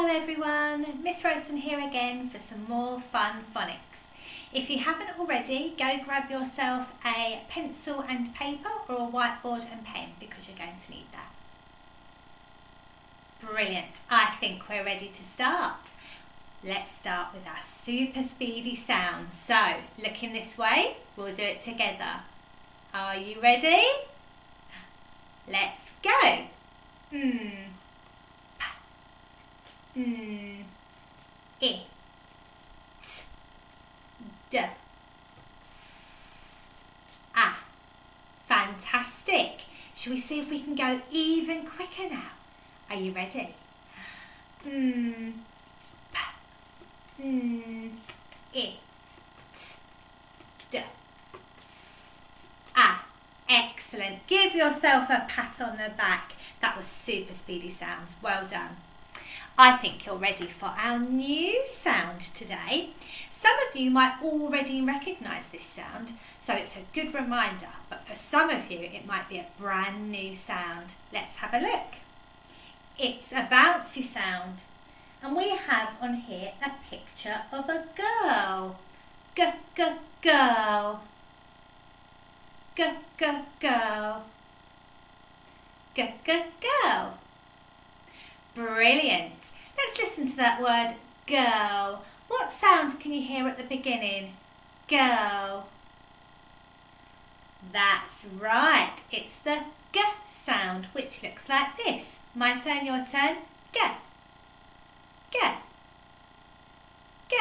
Hello everyone, Miss Rosen here again for some more fun phonics. If you haven't already, go grab yourself a pencil and paper or a whiteboard and pen because you're going to need that. Brilliant, I think we're ready to start. Let's start with our super speedy sounds. So, looking this way, we'll do it together. Are you ready? Let's go. I, t, d, s, a. Fantastic. Shall we see if we can go even quicker now? Are you ready? P, I, t, d, s, a. Excellent. Give yourself a pat on the back. That was super speedy sounds. Well done. I think you're ready for our new sound today. Some of you might already recognise this sound, so it's a good reminder, but for some of you it might be a brand new sound. Let's have a look. It's a bouncy sound, and we have on here a picture of a girl. Girl. Girl. Girl. Brilliant. Let's listen to that word, girl. What sound can you hear at the beginning? Girl. That's right. It's the G sound, which looks like this. My turn, your turn. G. G. G.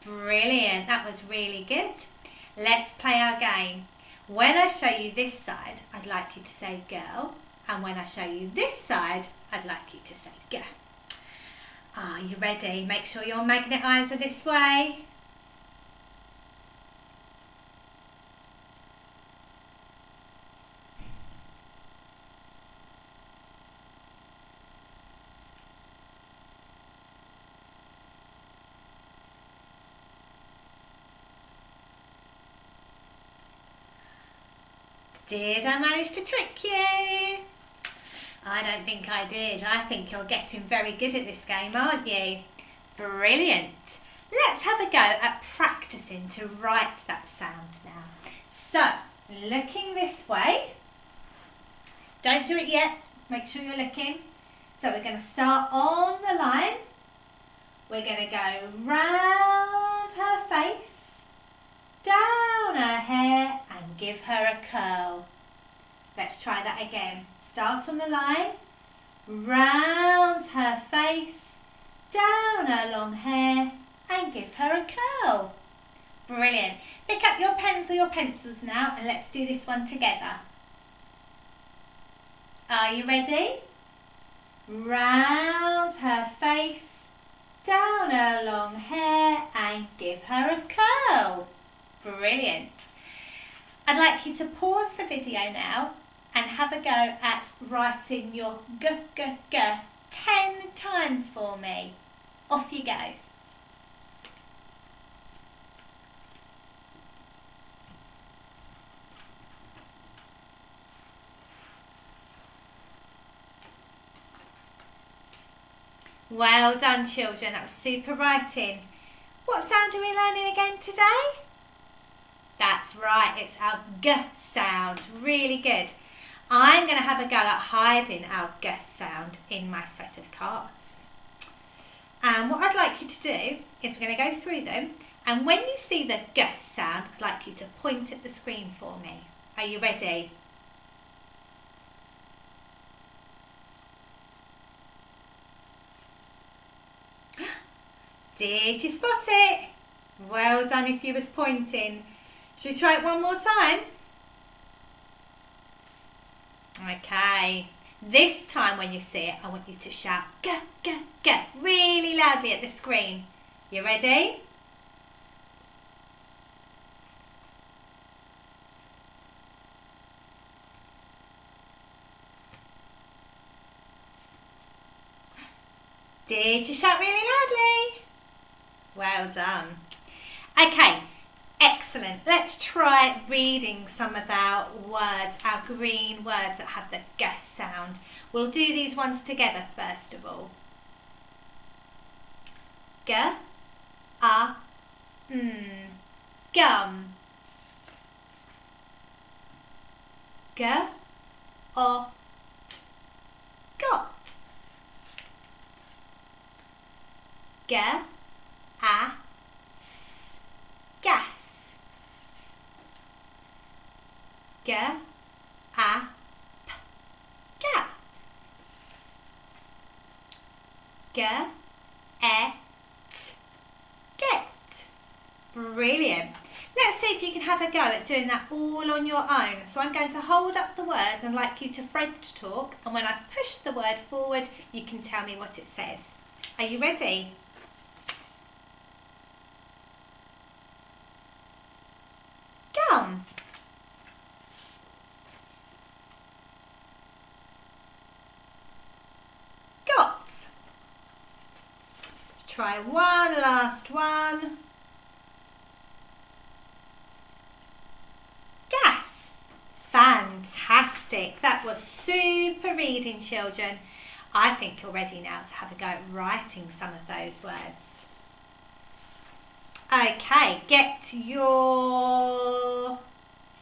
Brilliant. That was really good. Let's play our game. When I show you this side, I'd like you to say girl. And when I show you this side, I'd like you to say go. Are you ready? Make sure your magnet eyes are this way. Did I manage to trick you? I don't think I did. I think you're getting very good at this game, aren't you? Brilliant. Let's have a go at practicing to write that sound now. So, looking this way. Don't do it yet. Make sure you're looking. So we're going to start on the line. We're going to go round her face, down her hair and give her a curl. Let's try that again. Start on the line, round her face, down her long hair and give her a curl. Brilliant. Pick up your pens or your pencils now and let's do this one together. Are you ready? Round her face, down her long hair and give her a curl. Brilliant. I'd like you to pause the video now and have a go at writing your g 10 times for me. Off you go. Well done, children. That was super writing. What sound are we learning again today? That's right, it's our G sound. Really good. I'm going to have a go at hiding our G sound in my set of cards. And what I'd like you to do is we're going to go through them. And when you see the G sound, I'd like you to point at the screen for me. Are you ready? Did you spot it? Well done if you was pointing. Should we try it one more time? Okay. This time when you see it, I want you to shout G, G, G really loudly at the screen. You ready? Did you shout really loudly? Well done. Okay. Excellent. Let's try reading some of our words, our green words that have the G sound. We'll do these ones together first of all. G, A, gum. G, O, T, got. G, A, S, gas. G, A, P, gap. G, E, T, get. Brilliant. Let's see if you can have a go at doing that all on your own. So I'm going to hold up the words and I'd like you to French talk, and when I push the word forward you can tell me what it says. Are you ready? Gum. Got. Let's try one last one. Gas. Fantastic. That was super reading, children. I think you're ready now to have a go at writing some of those words. Okay, get your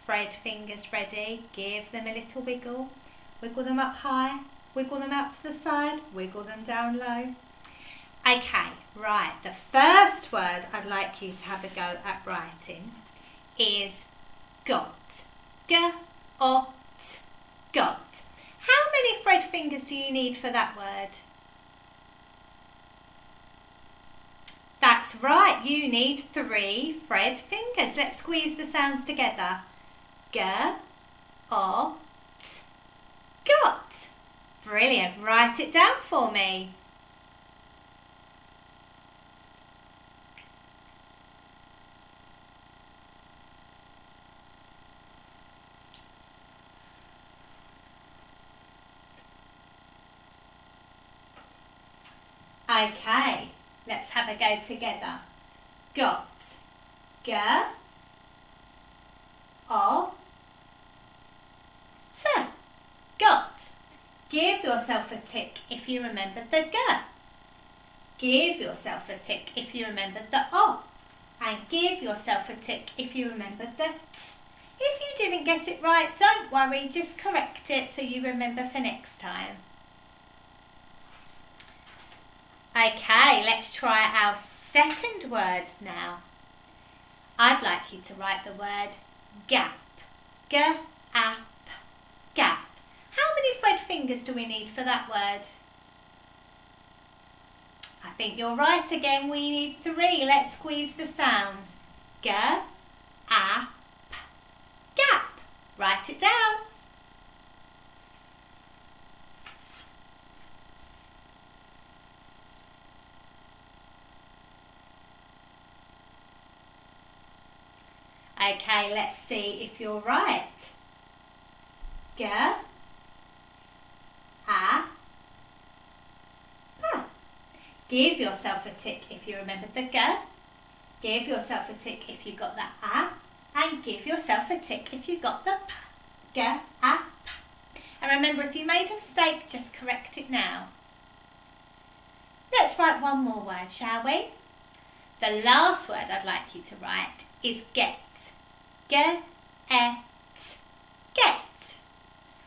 Fred fingers ready. Give them a little wiggle. Wiggle them up high, wiggle them out to the side, wiggle them down low. Okay, right, the first word I'd like you to have a go at writing is got. G-O-T, got. How many Fred fingers do you need for that word? That's right, you need 3 Fred fingers. Let's squeeze the sounds together. G-O-T, got. Brilliant, write it down for me. Okay, let's have a go together. Got. G, O, T. Got. Give yourself a tick if you remembered the G. Give yourself a tick if you remembered the O. And give yourself a tick if you remembered the T. If you didn't get it right, don't worry, just correct it so you remember for next time. Okay, let's try our second word now. I'd like you to write the word gap. G-A-P, gap. How many Fred fingers do we need for that word? I think you're right again, we need 3. Let's squeeze the sounds. G-A-P, gap. Write it down. Okay, let's see if you're right. G, A, P. Give yourself a tick if you remembered the G. Give yourself a tick if you got the A. And give yourself a tick if you got the P. G, A, P. And remember, if you made a mistake, just correct it now. Let's write one more word, shall we? The last word I'd like you to write is get. Get. Get.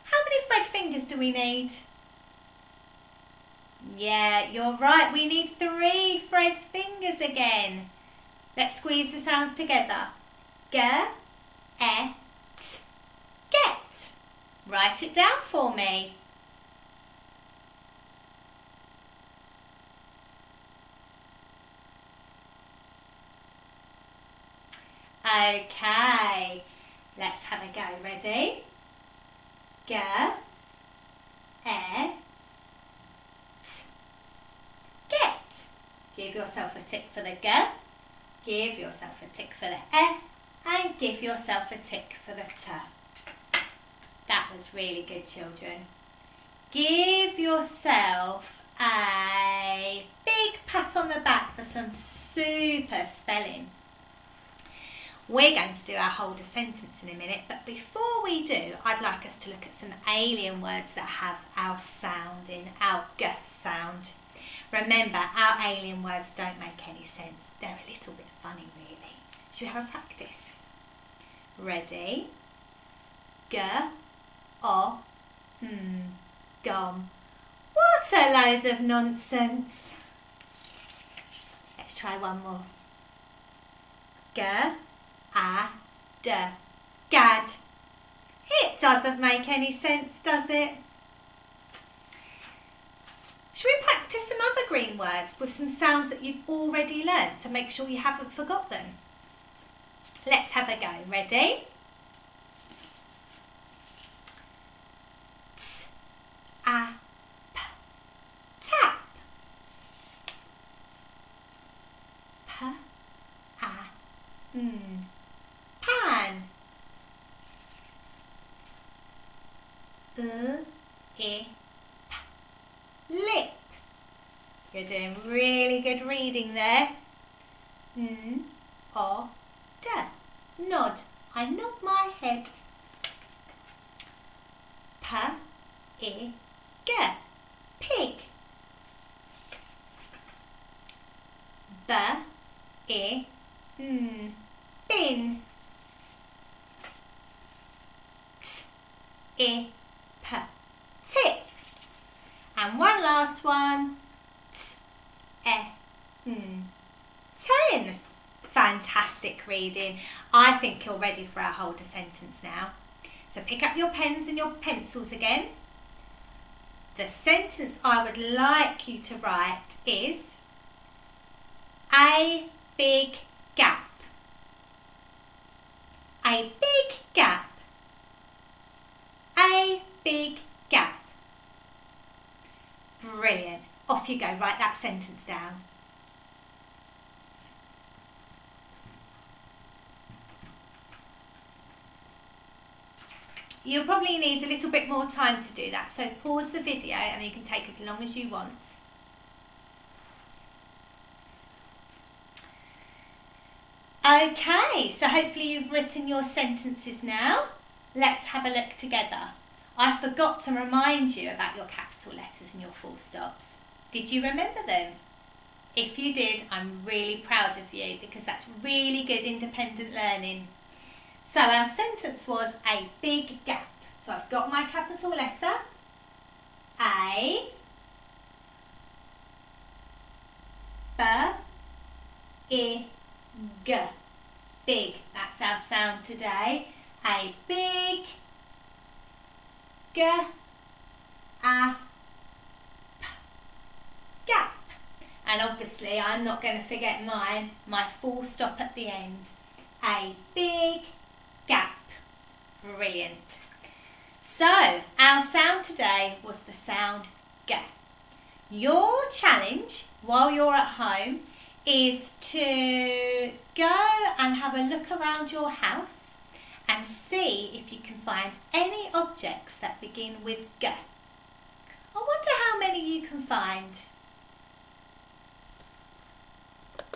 How many Fred fingers do we need? Yeah, you're right. We need 3 Fred fingers again. Let's squeeze the sounds together. Get. Get. Write it down for me. Okay, let's have a go. Ready? G, E, T. Get. Give yourself a tick for the G. Give yourself a tick for the E. And give yourself a tick for the T. That was really good, children. Give yourself a big pat on the back for some super spelling. We're going to do our hold a sentence in a minute, but before we do, I'd like us to look at some alien words that have our sound in, our G sound. Remember, our alien words don't make any sense. They're a little bit funny, really. Should we have a practice? Ready? G, o, gom. What a load of nonsense. Let's try one more. G, a, d, gad. It doesn't make any sense, does it? Should we practice some other green words with some sounds that you've already learnt to make sure you haven't forgot them? Let's have a go. Ready? T, a, p, tap. P, a, pan. I, p, lip. You're doing really good reading there. O, d, nod. I nod my head. P, I, g, pig. B, I, bin. T, I, p, tip. And one last one. T, e, 10. Fantastic reading. I think you're ready for our hold a sentence now. So pick up your pens and your pencils again. The sentence I would like you to write is a big gap. A big gap. A big gap. Brilliant. Off you go. Write that sentence down. You'll probably need a little bit more time to do that, so pause the video and you can take as long as you want. Okay, so hopefully you've written your sentences now. Let's have a look together. I forgot to remind you about your capital letters and your full stops. Did you remember them? If you did, I'm really proud of you because that's really good independent learning. So our sentence was a big gap. So I've got my capital letter, A, B, I, G, big. That's our sound today. A big G, A, P, gap. And obviously I'm not going to forget mine, my full stop at the end. A big gap. Brilliant. So our sound today was the sound G. Your challenge while you're at home is to go and have a look around your house and see if you can find any objects that begin with G. I wonder how many you can find.